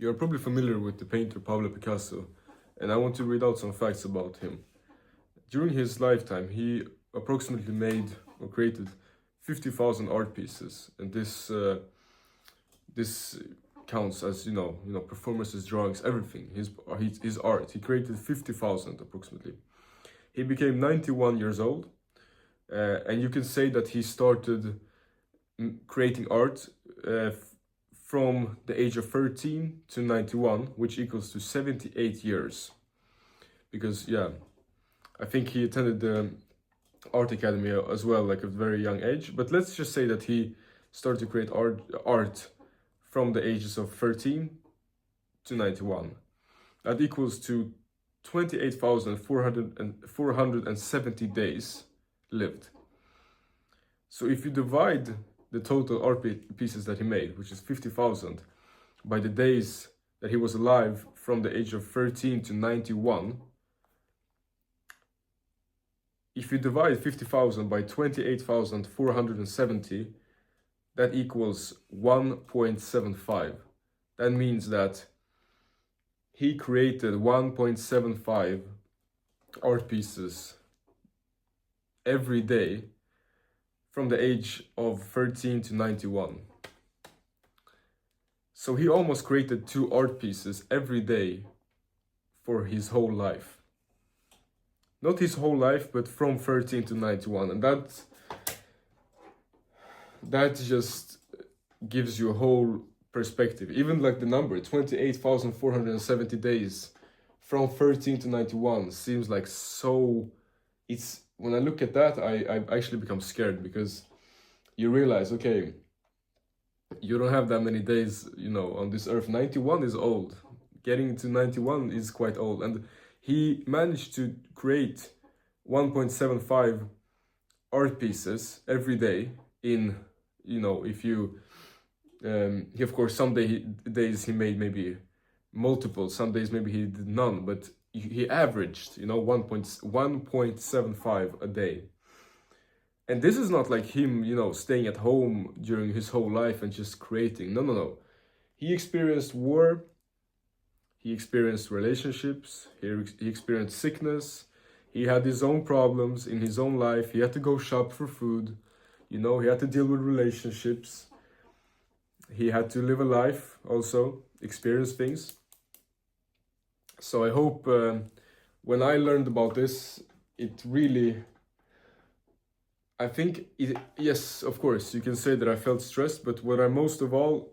You're probably familiar with the painter Pablo Picasso, and I want to read out some facts about him. During his lifetime, he approximately made or created 50,000 art pieces, and this counts as performances, drawings, everything. His art. He created 50,000 approximately. He became 91 years old, and you can say that he started creating art from the age of 13 to 91, which equals to 78 years. Because I think he attended the art academy as well, like at a very young age. But let's just say that he started to create art from the ages of 13 to 91. That equals to 28,470 days lived. So if you divide the total art pieces that he made, which is 50,000, by the days that he was alive from the age of 13 to 91, if you divide 50,000 by 28,470, that equals 1.75. That means that he created 1.75 art pieces every day from the age of 13 to 91. So he almost created 2 art pieces every day for his whole life. Not his whole life, but from 13 to 91. And that just gives you a whole perspective. Even like the number, 28,470 days from 13 to 91 seems like so... When I look at that, I actually become scared, because you realize, okay, you don't have that many days, on this earth. 91 is old. Getting to 91 is quite old. And he managed to create 1.75 art pieces every day in, if you... he, of course, some days he made maybe multiple, some days maybe he did none, but he averaged, 1.75 a day. And this is not like him, staying at home during his whole life and just creating. No. He experienced war, he experienced relationships, he experienced sickness, he had his own problems in his own life, he had to go shop for food, he had to deal with relationships, he had to live a life also, experience things. So I hope when I learned about this, it really... yes, of course, you can say that I felt stressed, but what I most of all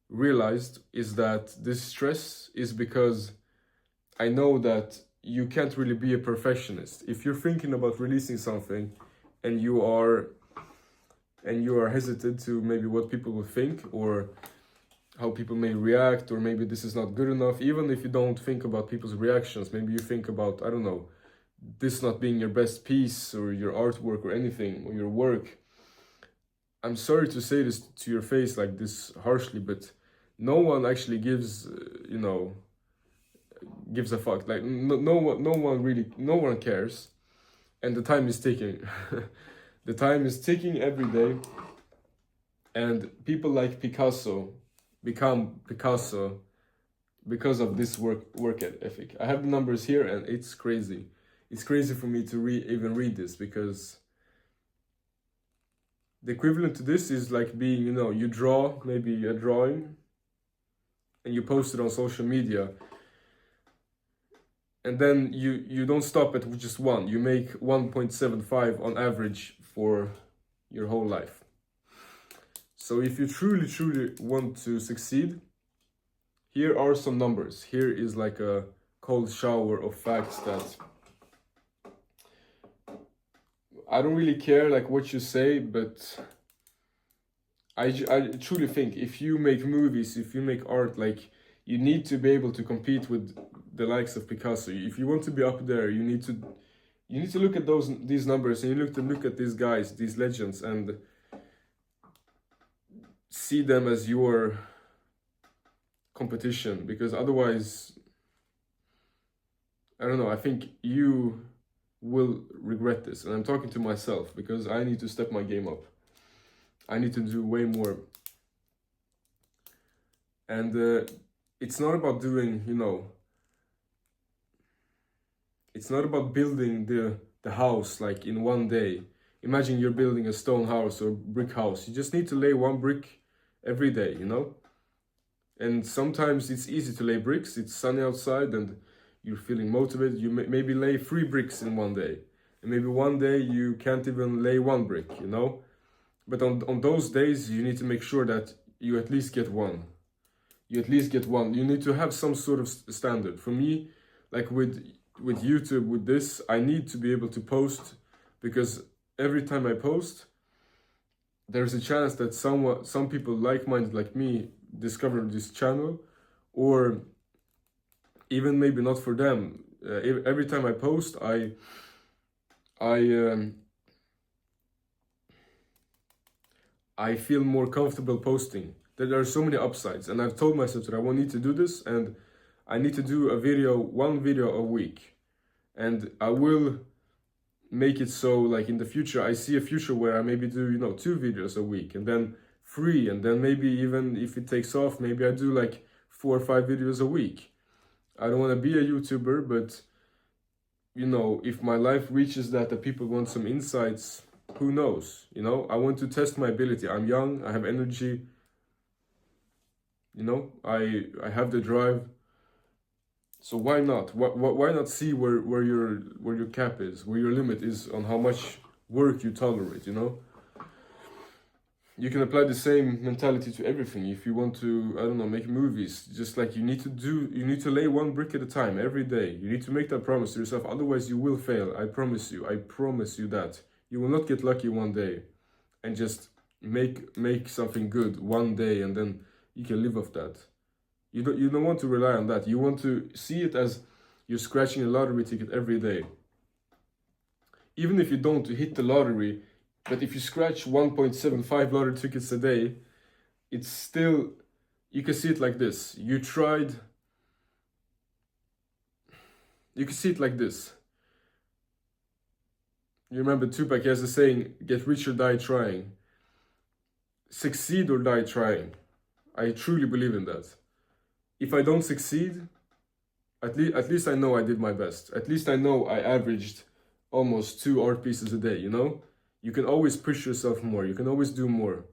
realized is that this stress is because I know that you can't really be a perfectionist. If you're thinking about releasing something and you are hesitant to maybe what people will think, or how people may react, or maybe this is not good enough, even if you don't think about people's reactions, maybe you think about, I don't know, this not being your best piece, or your artwork, or anything, or your work. I'm sorry to say this to your face like this harshly, but no one actually gives a fuck. Like no one cares, and the time is ticking. The time is ticking every day, and people like Picasso become Picasso because of this work ethic. I have the numbers here, and it's crazy. It's crazy for me to even read this, because the equivalent to this is like being, you draw maybe a drawing and you post it on social media, and then you don't stop at just one. You make 1.75 on average for your whole life. So if you truly want to succeed, here are some numbers. Here is like a cold shower of facts that I don't really care like what you say, but I truly think if you make movies, if you make art, like, you need to be able to compete with the likes of Picasso. If you want to be up there, you need to look at these numbers, and you look at these guys, these legends, and see them as your competition, because otherwise, I don't know, I think you will regret this. And I'm talking to myself, because I need to step my game up. I need to do way more. And it's not about doing, it's not about building the house like in one day. Imagine you're building a stone house or brick house. You just need to lay one brick every day, And sometimes it's easy to lay bricks. It's sunny outside and you're feeling motivated. You maybe lay 3 bricks in one day. And maybe one day you can't even lay 1 brick, But on those days, you need to make sure that you at least get one. You at least get one. You need to have some sort of standard. For me, like with YouTube, with this, I need to be able to post, because every time I post, there's a chance that some people like-minded like me discover this channel, or even maybe not for them. Every time I post, I feel more comfortable posting. There are so many upsides, and I've told myself that I won't need to do this, and I need to do one video a week, and I will make it so, like, in the future, I see a future where I maybe do 2 videos a week, and then 3, and then maybe even if it takes off, maybe I do like 4 or 5 videos a week. I don't want to be a YouTuber, but if my life reaches that people want some insights, who knows? I want to test my ability. I'm young, I have energy, I have the drive. So why not? Why not see where your cap is, where your limit is on how much work you tolerate, You can apply the same mentality to everything. If you want to, I don't know, make movies, just like you need to lay 1 brick at a time every day. You need to make that promise to yourself, otherwise you will fail. I promise you that. You will not get lucky one day and just make something good one day and then you can live off that. You don't want to rely on that. You want to see it as you're scratching a lottery ticket every day. Even if you don't hit the lottery, but if you scratch 1.75 lottery tickets a day, it's still, you can see it like this. You can see it like this. You remember Tupac has a saying, get rich or die trying. Succeed or die trying. I truly believe in that. If I don't succeed, at least I know I did my best. At least I know I averaged almost 2 art pieces a day, You can always push yourself more. You can always do more.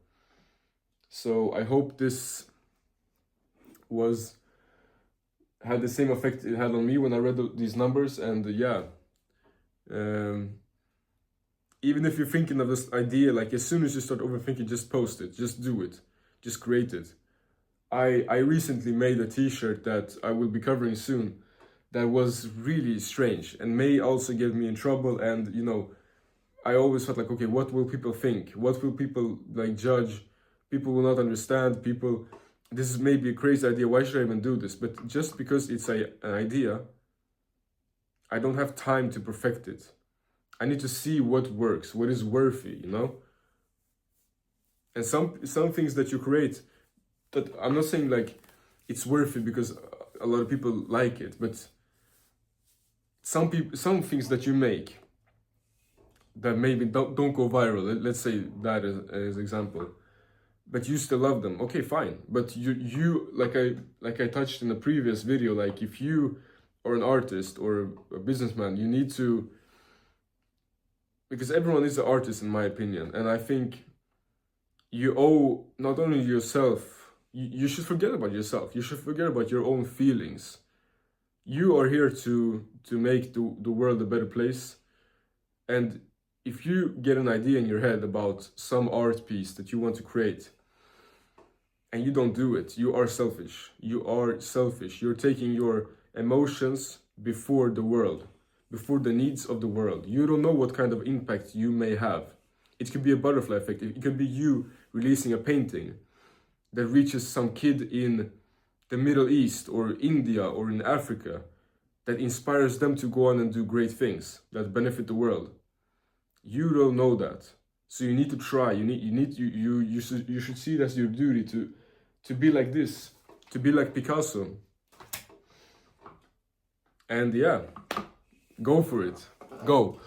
So I hope this had the same effect it had on me when I read these numbers. And even if you're thinking of this idea, like as soon as you start overthinking, just post it, just do it, just create it. I recently made a t-shirt that I will be covering soon that was really strange and may also get me in trouble. And, I always felt like, okay, what will people think? What will people judge? People will not understand. This is maybe a crazy idea. Why should I even do this? But just because it's an idea, I don't have time to perfect it. I need to see what works, what is worthy, And some things that you create, that I'm not saying like it's worthy because a lot of people like it, but some things that you make that maybe don't go viral, let's say that as example, but you still love them, okay, fine. But you like I touched in the previous video, like if you are an artist or a businessman, you need to, because everyone is an artist in my opinion, and I think you owe not only yourself, you should forget about yourself, you should forget about your own feelings. You are here to make the world a better place. And if you get an idea in your head about some art piece that you want to create and you don't do it, you are selfish. You are selfish. You're taking your emotions before the world, before the needs of the world. You don't know what kind of impact you may have. It could be a butterfly effect. It could be you releasing a painting that reaches some kid in the Middle East or India or in Africa, that inspires them to go on and do great things that benefit the world. You don't know that, so you need to try. You should see it as your duty to be like this, to be like Picasso. And yeah, go for it. Go.